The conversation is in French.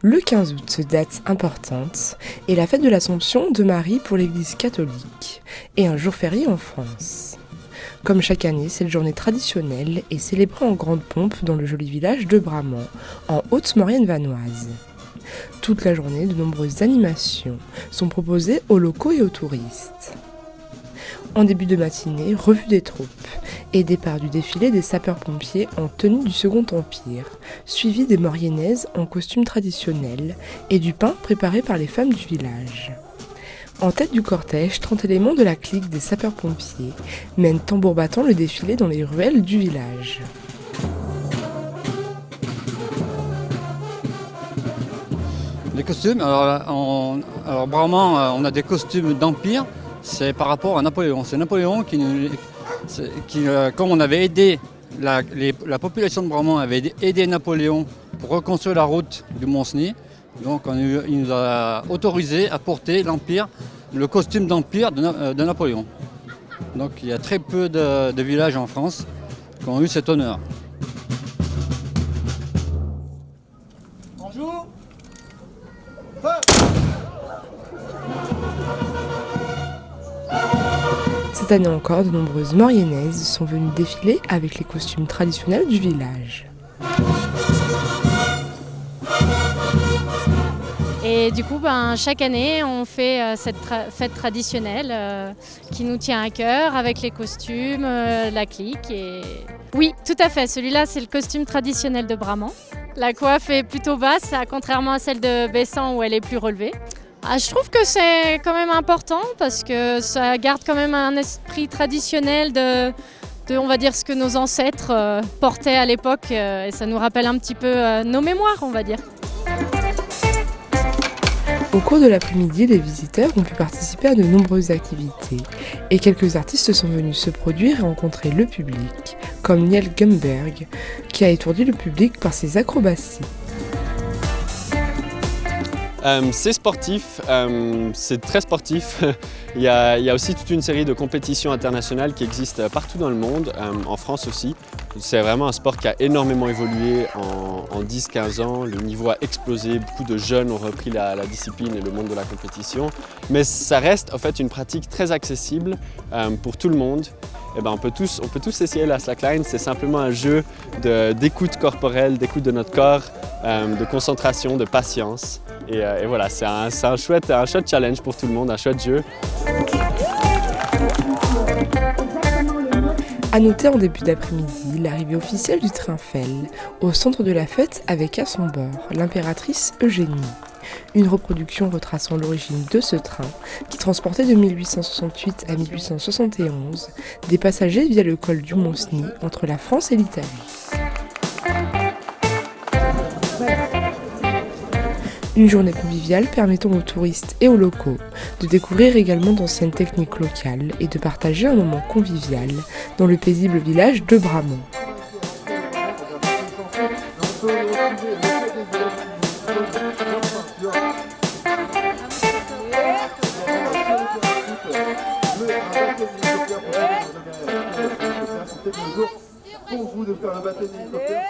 Le 15 août, date importante, est la fête de l'Assomption de Marie pour l'Église catholique et un jour férié en France. Comme chaque année, cette journée traditionnelle est célébrée en grande pompe dans le joli village de Bramant, en Haute-Maurienne vanoise. Toute la journée, de nombreuses animations sont proposées aux locaux et aux touristes. En début de matinée, revue des troupes et départ du défilé des sapeurs-pompiers en tenue du Second Empire, suivi des Mauriennaises en costume traditionnel et du pain préparé par les femmes du village. En tête du cortège, 30 éléments de la clique des sapeurs-pompiers mènent tambour battant le défilé dans les ruelles du village. Les costumes, alors Bramant, on a des costumes d'Empire, c'est par rapport à Napoléon. C'est Napoléon qui comme on avait aidé, la population de Bramant avait aidé Napoléon pour reconstruire la route du Mont-Cenis. Donc il nous a autorisé à porter le costume d'Empire de Napoléon. Donc il y a très peu de villages en France qui ont eu cet honneur. Bonjour. Cette année encore, de nombreuses Mauriennaises sont venues défiler avec les costumes traditionnels du village. Et du coup, chaque année, on fait cette fête traditionnelle qui nous tient à cœur avec les costumes, la clique. Et... Oui, tout à fait. Celui-là, c'est le costume traditionnel de Bramant. La coiffe est plutôt basse, contrairement à celle de Bessan où elle est plus relevée. Je trouve que c'est quand même important parce que ça garde quand même un esprit traditionnel de on va dire, ce que nos ancêtres portaient à l'époque. Et ça nous rappelle un petit peu nos mémoires, on va dire. Au cours de l'après-midi, les visiteurs ont pu participer à de nombreuses activités et quelques artistes sont venus se produire et rencontrer le public, comme Niel Gumberg, qui a étourdi le public par ses acrobaties. C'est sportif, c'est très sportif. Il y a aussi toute une série de compétitions internationales qui existent partout dans le monde, en France aussi. C'est vraiment un sport qui a énormément évolué en 10-15 ans. Le niveau a explosé, beaucoup de jeunes ont repris la discipline et le monde de la compétition. Mais ça reste en fait une pratique très accessible pour tout le monde. On peut tous essayer la slackline, c'est simplement un jeu d'écoute corporelle, d'écoute de notre corps, de concentration, de patience. Et voilà, c'est un chouette challenge pour tout le monde, un chouette jeu. A noter en début d'après-midi l'arrivée officielle du train Fell au centre de la fête avec à son bord l'impératrice Eugénie. Une reproduction retraçant l'origine de ce train qui transportait de 1868 à 1871 des passagers via le col du Mont-Cenis entre la France et l'Italie. Une journée conviviale permettant aux touristes et aux locaux de découvrir également d'anciennes techniques locales et de partager un moment convivial dans le paisible village de Bramant. Pour vous de faire un baptême d'hélicoptère.